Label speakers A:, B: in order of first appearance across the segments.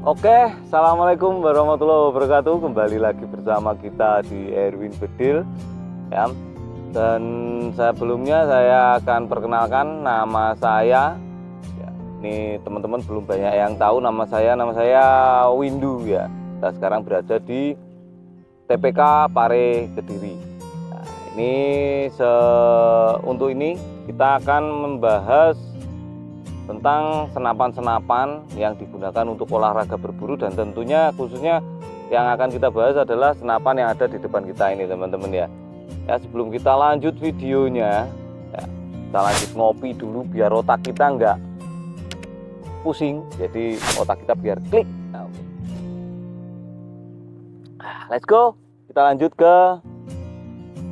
A: Oke, assalamualaikum warahmatullahi wabarakatuh. Kembali lagi bersama kita di Erwin Bedil, ya. Dan sebelumnya saya akan perkenalkan nama saya. Ya, ini teman-teman belum banyak yang tahu nama saya. Nama saya Windu, ya. Kita sekarang berada di TPK Pare Kediri. Nah, untuk ini kita akan membahas tentang senapan-senapan yang digunakan untuk olahraga berburu, dan tentunya khususnya yang akan kita bahas adalah senapan yang ada di depan kita ini, teman-teman, ya. Ya, sebelum kita lanjut videonya, ya, kita lanjut ngopi dulu biar otak kita nggak pusing, jadi otak kita biar klik. Nah, okay. Let's go, kita lanjut ke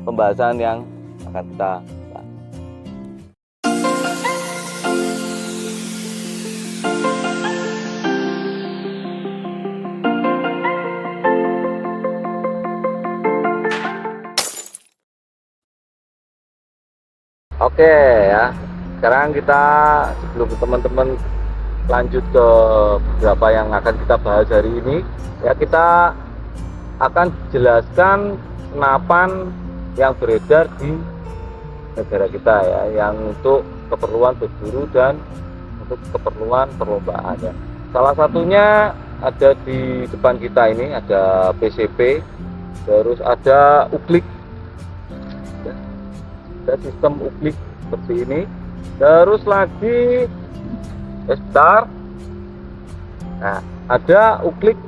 A: pembahasan yang akan kita bahas. Oke, ya, sekarang kita sebelum teman-teman lanjut ke beberapa yang akan kita bahas hari ini, ya, kita akan jelaskan senapan yang beredar di negara kita, ya, yang untuk keperluan berburu dan untuk keperluan perlombaan, ya. Salah satunya ada di depan kita ini, ada PCP, terus ada uklik, ya. Ada sistem uklik seperti ini, terus lagi star. Nah, ada uklik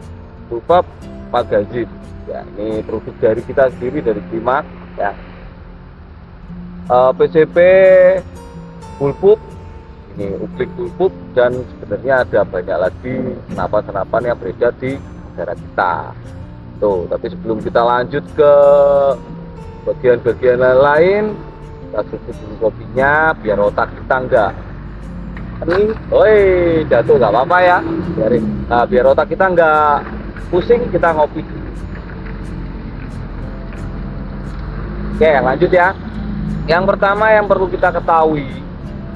A: berupa magazin, ya, ini produk dari kita sendiri, dari Klimak, ya. PCP bullpup, ini uklik bullpup, dan sebenarnya ada banyak lagi senapan-senapan yang beredar di negara kita tuh. Tapi sebelum kita lanjut ke bagian-bagian lain, kita tutup dulu kopinya biar otak kita enggak ini, jatuh, nggak apa-apa, ya, biarin. Nah, biar otak kita enggak pusing, kita ngopi dulu. Oke, lanjut, ya. Yang pertama yang perlu kita ketahui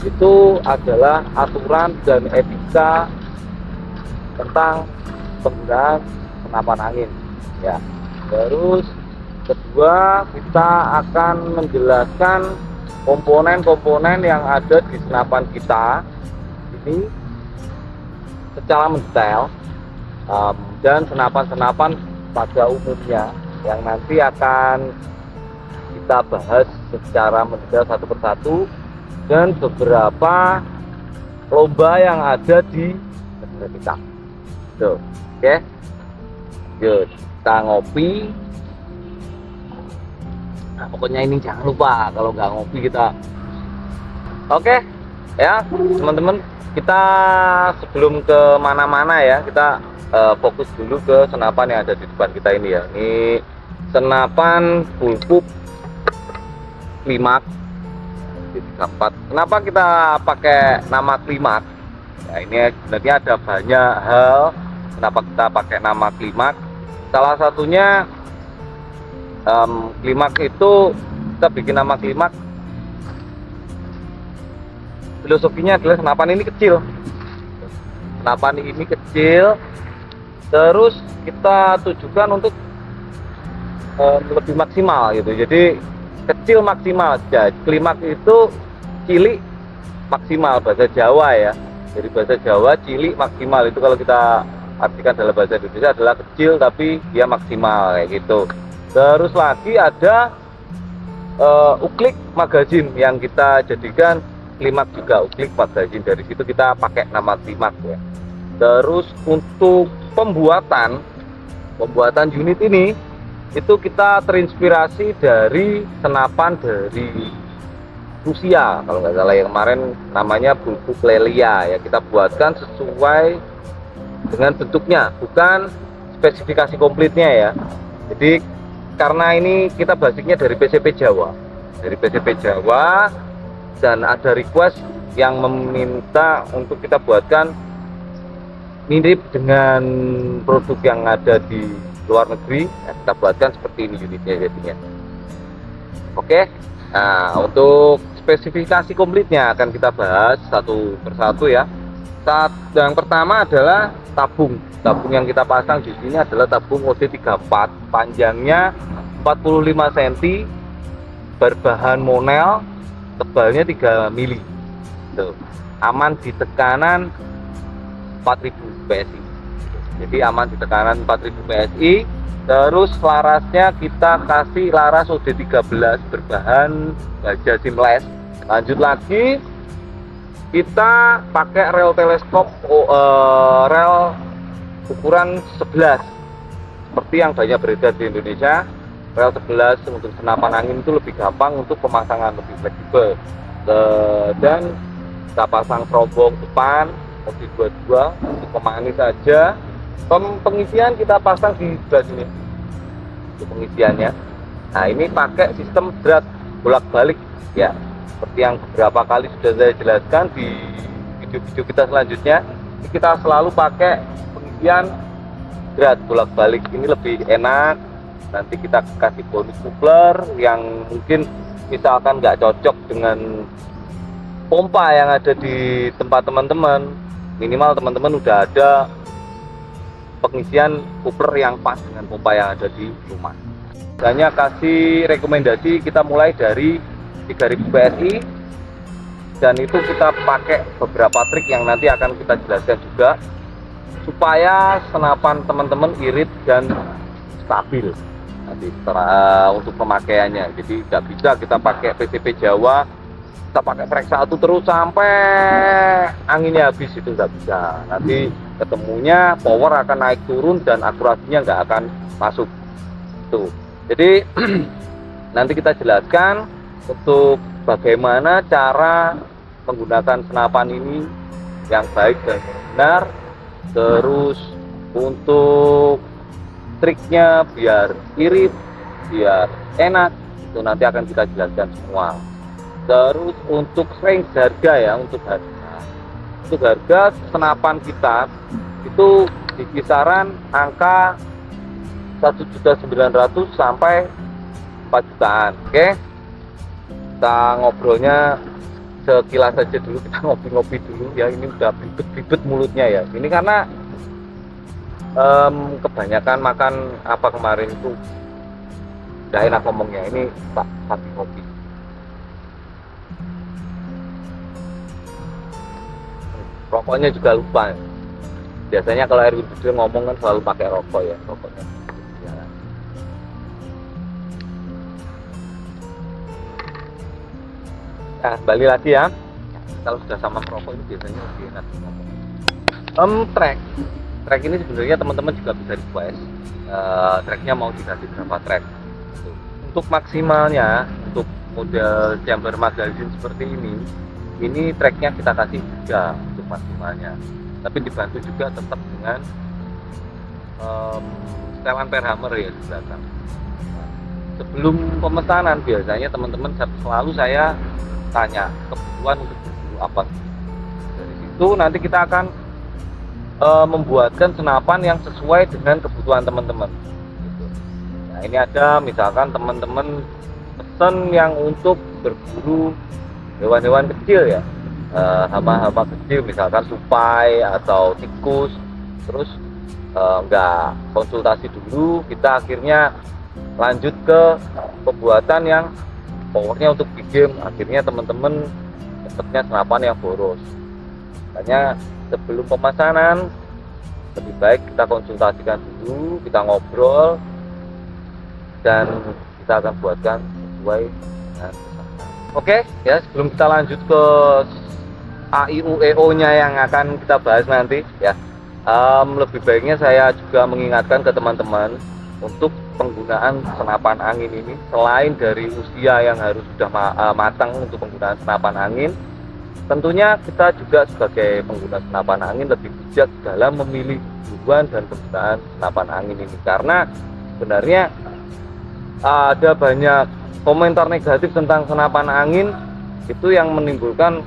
A: itu adalah aturan dan etika tentang penggunaan senapan angin, ya. Terus kedua, kita akan menjelaskan komponen-komponen yang ada di senapan kita ini secara mendetail, dan senapan-senapan pada umumnya yang nanti akan kita bahas secara mendetail satu persatu, dan beberapa lomba yang ada di negara kita. Tuh, oke. Yuk, kita ngopi. Nah, pokoknya ini jangan lupa, kalau nggak ngopi kita. Oke, ya, teman-teman, kita sebelum ke mana-mana, ya, kita fokus dulu ke senapan yang ada di depan kita ini, ya. Ini senapan bullpup Klimak D34. Kenapa kita pakai nama Klimak? Ya, ini sebenarnya ada banyak hal kenapa kita pakai nama Klimak. Salah satunya, Klimak itu, kita bikin nama Klimak, filosofinya adalah senapan ini kecil. Senapan ini kecil, terus kita tujukan untuk lebih maksimal, gitu. Jadi kecil maksimal. Jadi Klimak itu cilik maksimal, bahasa Jawa, ya. Jadi bahasa Jawa cilik maksimal itu kalau kita artikan dalam bahasa Indonesia adalah kecil tapi dia maksimal, kayak gitu. Terus lagi ada uklik magazin yang kita jadikan Klimak juga, uklik magazin. Dari situ kita pakai nama Klimak, ya. Terus untuk pembuatan unit ini, itu kita terinspirasi dari senapan dari Rusia, kalau nggak salah, yang kemarin namanya bullpup Lelia, ya. Kita buatkan sesuai dengan bentuknya, bukan spesifikasi komplitnya, ya. Jadi karena ini kita basicnya dari PCP Jawa, dan ada request yang meminta untuk kita buatkan mirip dengan produk yang ada di luar negeri, ya, kita buatkan seperti ini unitnya jadinya. Oke, nah, untuk spesifikasi komplitnya akan kita bahas satu persatu, ya. Saat yang pertama adalah tabung. Tabung yang kita pasang di sini adalah tabung OD34, panjangnya 45 cm, berbahan monel, tebalnya 3 mili. Tuh. Aman di tekanan 4000 PSI. Jadi aman di tekanan 4000 PSI. Terus larasnya kita kasih laras OD13 berbahan baja seamless. Lanjut lagi, kita pakai rel teleskop rel ukuran 11 seperti yang banyak beredar di Indonesia. Rel 11 untuk senapan angin itu lebih gampang untuk pemasangan, lebih fleksibel. Dan kita pasang terobong depan OD22 untuk pemanis saja. Pengisian kita pasang di sebelah sini untuk pengisiannya. Nah, ini pakai sistem drat bolak-balik ya, seperti yang beberapa kali sudah saya jelaskan di video-video kita selanjutnya. Kita selalu pakai pengisian drat bolak-balik, ini lebih enak. Nanti kita kasih bonus coupler yang mungkin misalkan nggak cocok dengan pompa yang ada di tempat teman-teman, minimal teman-teman udah ada pengisian coupler yang pas dengan pompa yang ada di rumah. Hanya kasih rekomendasi kita mulai dari 3000 PSI, dan itu kita pakai beberapa trik yang nanti akan kita jelaskan juga supaya senapan teman-teman irit dan stabil nanti untuk pemakaiannya. Jadi nggak bisa kita pakai PCP Jawa, kita pakai frek 1 terus sampai anginnya habis, itu nggak bisa. Nanti ketemunya power akan naik turun dan akurasinya nggak akan masuk tuh. Jadi nanti kita jelaskan untuk bagaimana cara menggunakan senapan ini yang baik dan benar, terus untuk triknya biar irit, biar enak, itu nanti akan kita jelaskan semua. Terus untuk range harga ya, untuk harga senapan kita itu di kisaran angka 1.900.000 sampai 4 jutaan. Oke, kita ngobrolnya sekilas saja dulu, kita ngopi-ngopi dulu ya. Ini udah ribet-ribet mulutnya ya, ini karena kebanyakan makan apa kemarin itu udah enak ngomongnya. Ini tak sambil ngopi. Rokoknya juga lupa. Biasanya kalau Erwin Budil ngomong kan selalu pakai rokok ya, rokoknya. Nah, kembali lagi ya. Kalau sudah sama rokok itu biasanya lebih enak ngomong. Track ini sebenarnya teman-teman juga bisa request. Tracknya mau dikasih berapa track. Untuk maksimalnya, untuk model chamber magazine seperti ini tracknya kita kasih 3 untuk maksimalnya. Tapi dibantu juga tetap dengan setelan per hammer ya di belakang. Sebelum pemesanan biasanya teman-teman selalu saya tanya kebutuhan untuk berburu apa. Dari situ nanti kita akan membuatkan senapan yang sesuai dengan kebutuhan teman-teman. Gitu. Nah, ini ada misalkan teman-teman pesan yang untuk berburu hewan-hewan kecil ya, hama-hama kecil misalkan tupai atau tikus, terus nggak konsultasi dulu, kita akhirnya lanjut ke pembuatan yang powernya untuk big game. Akhirnya teman-teman dapatnya senapan yang boros. Makanya sebelum pemesanan lebih baik kita konsultasikan dulu, kita ngobrol, dan kita akan buatkan sesuai dengan pesanan. Oke ya, sebelum kita lanjut ke AIUEO nya yang akan kita bahas nanti ya, lebih baiknya saya juga mengingatkan ke teman-teman untuk penggunaan senapan angin ini, selain dari usia yang harus sudah matang untuk penggunaan senapan angin, tentunya kita juga sebagai pengguna senapan angin lebih bijak dalam memilih tujuan dan penggunaan senapan angin ini, karena sebenarnya ada banyak komentar negatif tentang senapan angin itu yang menimbulkan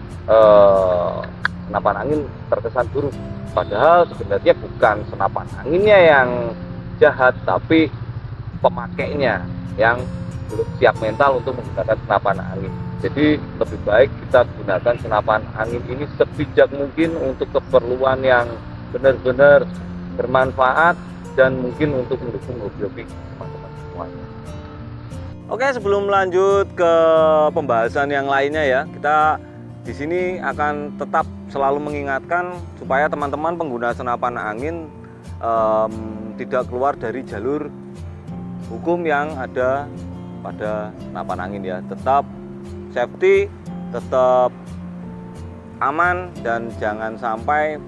A: senapan angin terkesan buruk. Padahal sebenarnya bukan senapan anginnya yang jahat, tapi pemakainya yang belum siap mental untuk menggunakan senapan angin. Jadi lebih baik kita gunakan senapan angin ini sebijak mungkin untuk keperluan yang benar-benar bermanfaat dan mungkin untuk mendukung hobi-hobi teman-teman semuanya.
B: Oke, sebelum lanjut ke pembahasan yang lainnya ya, kita di sini akan tetap selalu mengingatkan supaya teman-teman pengguna senapan angin tidak keluar dari jalur hukum yang ada pada senapan angin ya. Tetap safety, tetap aman, dan jangan sampai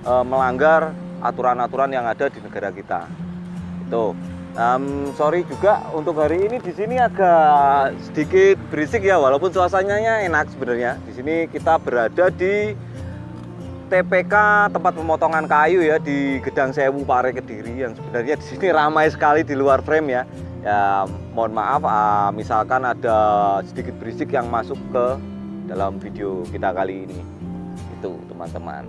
B: melanggar aturan-aturan yang ada di negara kita. Itu. Sorry juga untuk hari ini di sini agak sedikit berisik ya, walaupun suasananya enak sebenarnya. Di sini kita berada di TPK, tempat pemotongan kayu ya, di Gedang Sewu Pare Kediri, yang sebenarnya di sini ramai sekali di luar frame ya. Ya mohon maaf misalkan ada sedikit berisik yang masuk ke dalam video kita kali ini. Itu teman-teman.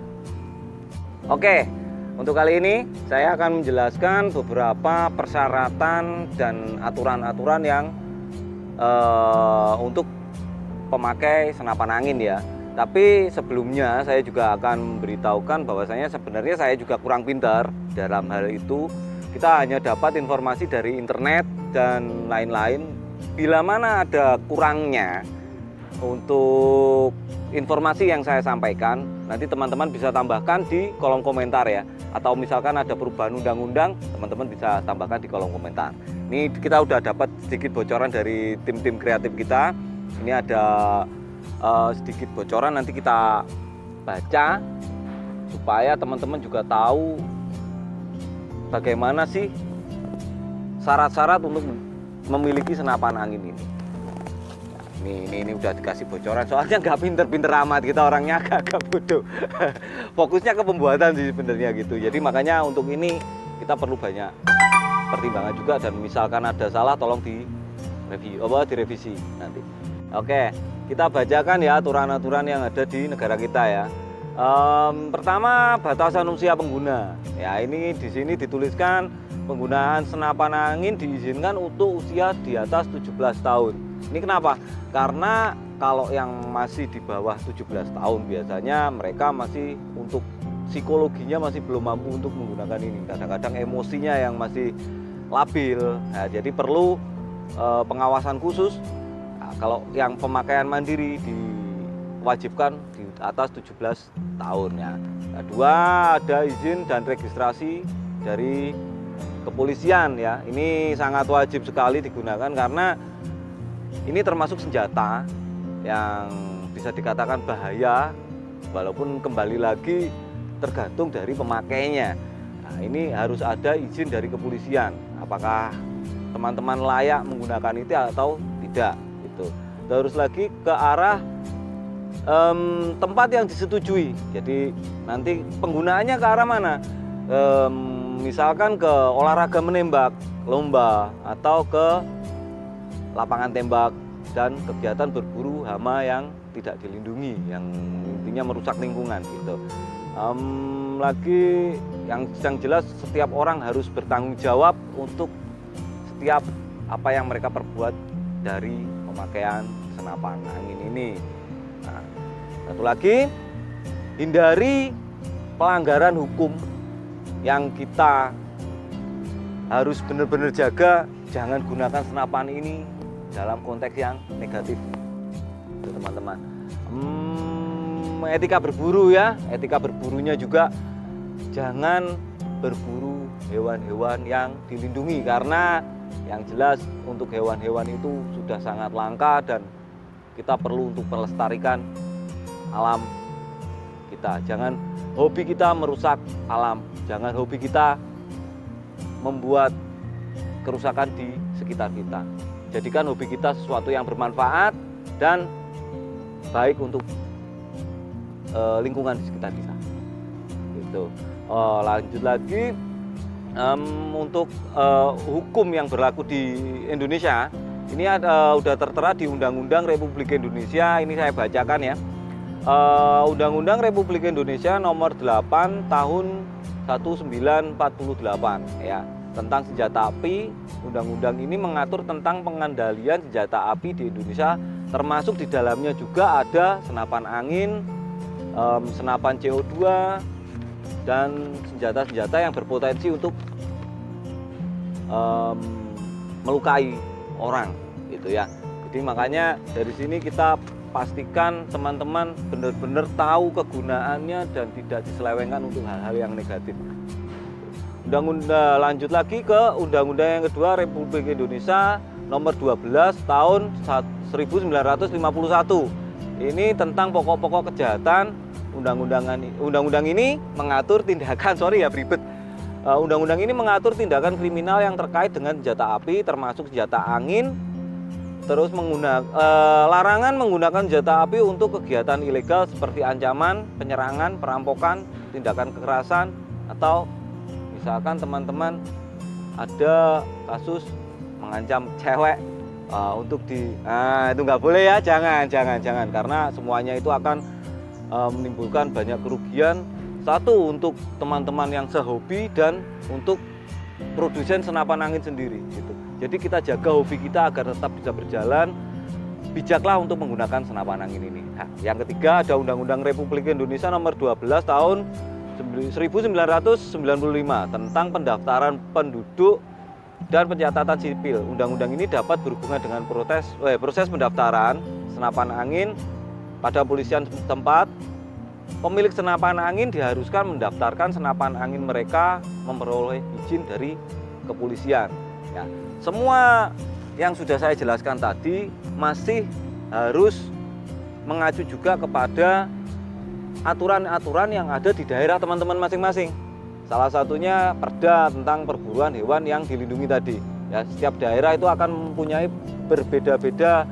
B: Oke. Untuk kali ini saya akan menjelaskan beberapa persyaratan dan aturan-aturan yang untuk pemakai senapan angin ya. Tapi sebelumnya saya juga akan memberitahukan bahwasanya sebenarnya saya juga kurang pintar dalam hal itu. Kita hanya dapat informasi dari internet dan lain-lain. Bila mana ada kurangnya untuk informasi yang saya sampaikan, nanti teman-teman bisa tambahkan di kolom komentar ya. Atau misalkan ada perubahan undang-undang, teman-teman bisa tambahkan di kolom komentar. Ini kita udah dapat sedikit bocoran dari tim-tim kreatif kita. Ini ada sedikit bocoran, nanti kita baca supaya teman-teman juga tahu bagaimana sih syarat-syarat untuk memiliki senapan angin ini. Ini udah dikasih bocoran, soalnya nggak pinter-pinter amat, kita orangnya agak bodoh. Fokusnya ke pembuatan sih sebenarnya gitu. Jadi makanya untuk ini kita perlu banyak pertimbangan juga, dan misalkan ada salah tolong direvisi nanti. Oke, kita bacakan ya aturan-aturan yang ada di negara kita ya. Pertama, batasan usia pengguna. Ya, ini di sini dituliskan penggunaan senapan angin diizinkan untuk usia di atas 17 tahun. Ini kenapa? Karena kalau yang masih di bawah 17 tahun biasanya mereka masih untuk psikologinya masih belum mampu untuk menggunakan ini. Kadang-kadang emosinya yang masih labil. Nah, jadi perlu pengawasan khusus. Nah, kalau yang pemakaian mandiri diwajibkan di atas 17 tahun ya. Kedua, ada izin dan registrasi dari kepolisian ya. Ini sangat wajib sekali digunakan karena ini termasuk senjata yang bisa dikatakan bahaya, walaupun kembali lagi tergantung dari pemakainya. Nah, ini harus ada izin dari kepolisian. Apakah teman-teman layak menggunakan itu atau tidak? Itu. Terus lagi ke arah tempat yang disetujui. Jadi nanti penggunaannya ke arah mana? Misalkan ke olahraga menembak, lomba, atau ke lapangan tembak dan kegiatan berburu hama yang tidak dilindungi, yang intinya merusak lingkungan gitu. Lagi yang jelas setiap orang harus bertanggung jawab untuk setiap apa yang mereka perbuat dari pemakaian senapan angin ini. Nah, satu lagi, hindari pelanggaran hukum yang kita harus benar-benar jaga. Jangan gunakan senapan ini dalam konteks yang negatif, teman-teman. Etika berburu ya, etika berburunya juga jangan berburu hewan-hewan yang dilindungi, karena yang jelas untuk hewan-hewan itu sudah sangat langka dan kita perlu untuk melestarikan alam kita. Jangan hobi kita merusak alam, jangan hobi kita membuat kerusakan di sekitar kita. Jadikan hobi kita sesuatu yang bermanfaat dan baik untuk lingkungan di sekitar kita. Gitu. Lanjut lagi, untuk hukum yang berlaku di Indonesia, ini udah tertera di Undang-Undang Republik Indonesia. Ini saya bacakan ya. Undang-Undang Republik Indonesia Nomor 8 Tahun 1948 ya, tentang senjata api. Undang-undang ini mengatur tentang pengendalian senjata api di Indonesia termasuk di dalamnya juga ada senapan angin, senapan CO2, dan senjata-senjata yang berpotensi untuk melukai orang gitu ya. Jadi makanya dari sini kita pastikan teman-teman benar-benar tahu kegunaannya dan tidak diselewengkan untuk hal-hal yang negatif. Undang-undang lanjut lagi ke Undang-Undang yang kedua Republik Indonesia nomor 12 tahun 1951. Ini tentang pokok-pokok kejahatan. Undang-undang ini mengatur tindakan, Undang-undang ini mengatur tindakan kriminal yang terkait dengan senjata api termasuk senjata angin. Terus larangan menggunakan senjata api untuk kegiatan ilegal seperti ancaman, penyerangan, perampokan, tindakan kekerasan, atau misalkan teman-teman ada kasus mengancam cewek itu nggak boleh ya, jangan karena semuanya itu akan menimbulkan banyak kerugian. Satu, untuk teman-teman yang sehobi dan untuk produsen senapan angin sendiri gitu. Jadi kita jaga hobi kita agar tetap bisa berjalan. Bijaklah untuk menggunakan senapan angin ini. Nah, yang ketiga ada Undang-Undang Republik Indonesia nomor 12 tahun 1995 tentang pendaftaran penduduk dan pencatatan sipil. Undang-undang ini dapat berhubungan dengan proses pendaftaran senapan angin pada kepolisian setempat. Pemilik senapan angin diharuskan mendaftarkan senapan angin mereka memperoleh izin dari kepolisian. Ya, semua yang sudah saya jelaskan tadi masih harus mengacu juga kepada aturan-aturan yang ada di daerah teman-teman masing-masing. Salah satunya Perda tentang perburuan hewan yang dilindungi tadi. Ya, setiap daerah itu akan mempunyai berbeda-beda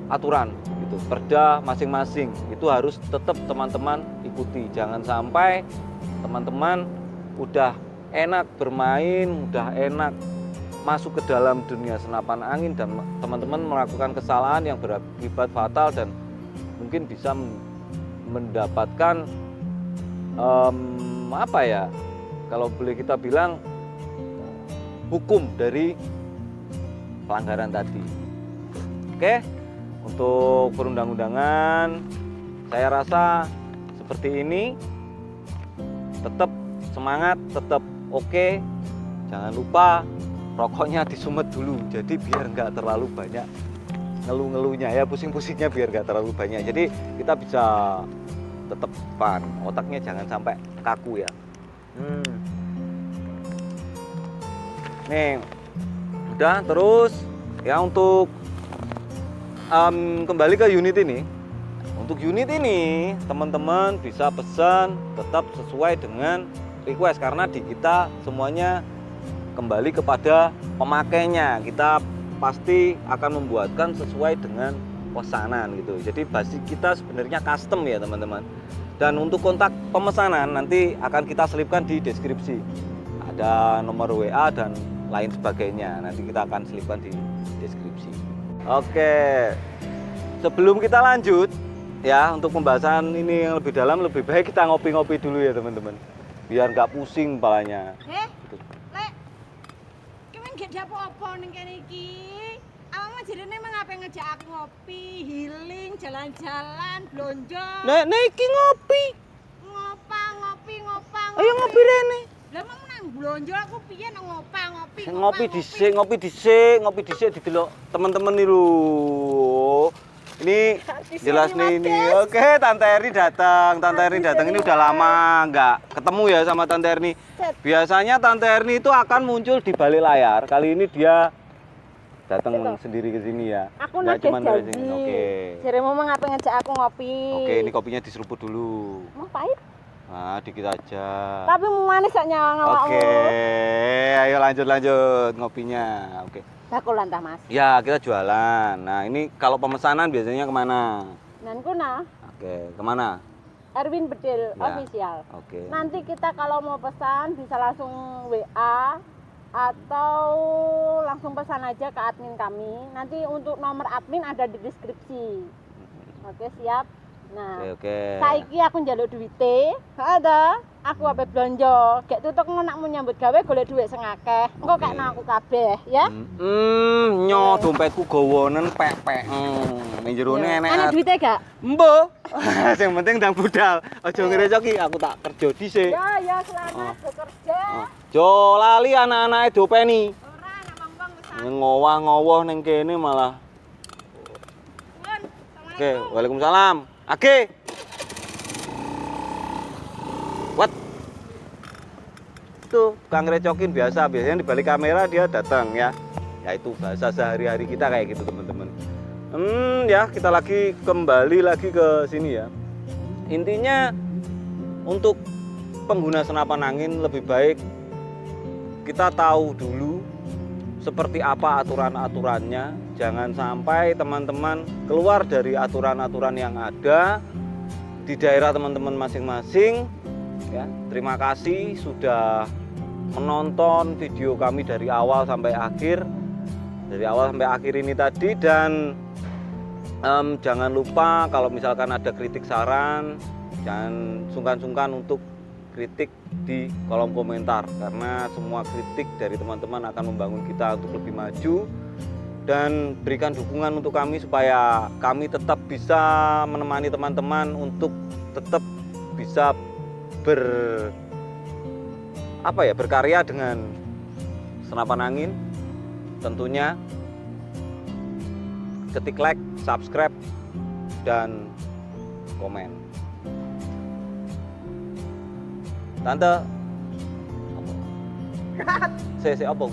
B: aturan. Gitu. Perda masing-masing itu harus tetap teman-teman ikuti. Jangan sampai teman-teman udah enak bermain, udah enak masuk ke dalam dunia senapan angin dan teman-teman melakukan kesalahan yang berakibat fatal dan mungkin bisa mendapatkan kalau boleh kita bilang hukum dari pelanggaran tadi. Oke, untuk perundang-undangan saya rasa seperti ini. Tetap semangat, tetap oke. Jangan lupa rokoknya disumet dulu, jadi biar nggak terlalu banyak ngeluh-ngeluhnya ya, pusing-pusingnya biar nggak terlalu banyak. Jadi kita bisa tetap fun, otaknya jangan sampai kaku ya. Nih, udah. Terus ya untuk kembali ke unit ini. Untuk unit ini teman-teman bisa pesan tetap sesuai dengan request karena di kita semuanya kembali kepada pemakainya. Kita pasti akan membuatkan sesuai dengan pesanan gitu. Jadi basic kita sebenarnya custom ya teman-teman. Dan untuk kontak pemesanan nanti akan kita selipkan di deskripsi. Ada nomor WA dan lain sebagainya. Nanti kita akan selipkan di deskripsi. Oke. Sebelum kita lanjut ya untuk pembahasan ini yang lebih dalam, lebih baik kita ngopi-ngopi dulu ya teman-teman. Biar nggak pusing kepalanya.
C: Gak ada apa-apa ning kene iki. Awakmu jenenge mengape ngejak aku ngopi, healing, jalan-jalan, blonjo.
B: Nek iki ngopi.
C: Ngopi.
B: Ayo ngopi rene.
C: Lah mau nang blonjo aku piye nang ngopi.
B: Ngopi dhisik didelok teman-teman nih lho. Ini jelas nih ini. Oke, Tante Erni datang. Ini udah lama nggak ketemu ya sama Tante Erni. Biasanya Tante Erni itu akan muncul di balik layar. Kali ini dia datang sendiri ke sini ya.
C: Aku nggak cuma janji.
B: Oke.
C: Jare mau ngapa ngejak aku ngopi.
B: Oke, ini kopinya diseruput dulu.
C: Mau pahit?
B: Nah, dikit aja.
C: Tapi manis saknya awakmu.
B: Oke, ayo lanjut ngopinya. Oke.
C: Bakulan ta, Mas?
B: Ya, kita jualan. Nah, ini kalau pemesanan biasanya kemana?
C: Nanku nah.
B: Oke, kemana?
C: Erwin Bedil
B: Ya.
C: Official.
B: Oke.
C: Nanti kita kalau mau pesan bisa langsung WA atau langsung pesan aja ke admin kami. Nanti untuk nomor admin ada di deskripsi. Oke, siap. Nah,
B: Oke.
C: saiki aku njaluk duwite. Ada. aku ape blonjo, gek tutuk ngonakmu nyambut gawe golek dhuwit sing akeh. Engko kekno aku kabeh, ya.
B: Nyo dompetku gawonen pek-pek. Ning jerone enek.
C: Ana duwite gak?
B: Mbok. Sing penting ndang budal. Aja ngerecoki aku tak kerja dhisik.
C: Ya, selamat bekerja.
B: Jo lali anak-anake dopeni.
C: Ora ana wong-wong wis.
B: Ngowah-ngowoh ning kene malah.
C: Nun,
B: Oke, waalaikumsalam. Age. What? Itu tukang recokin biasa, biasanya di balik kamera dia datang ya. Ya itu bahasa sehari-hari kita kayak gitu teman-teman. Ya kita kembali lagi ke sini ya. Intinya untuk pengguna senapan angin lebih baik kita tahu dulu seperti apa aturan-aturannya. Jangan sampai teman-teman keluar dari aturan-aturan yang ada di daerah teman-teman masing-masing. Ya, terima kasih sudah menonton video kami dari awal sampai akhir. Dari awal sampai akhir ini tadi, dan jangan lupa kalau misalkan ada kritik saran, jangan sungkan-sungkan untuk kritik di kolom komentar, karena semua kritik dari teman-teman akan membangun kita untuk lebih maju, dan berikan dukungan untuk kami supaya kami tetap bisa menemani teman-teman untuk tetap bisa berkarya dengan senapan angin. Tentunya ketik like, subscribe, dan komen. Tante, saya apa?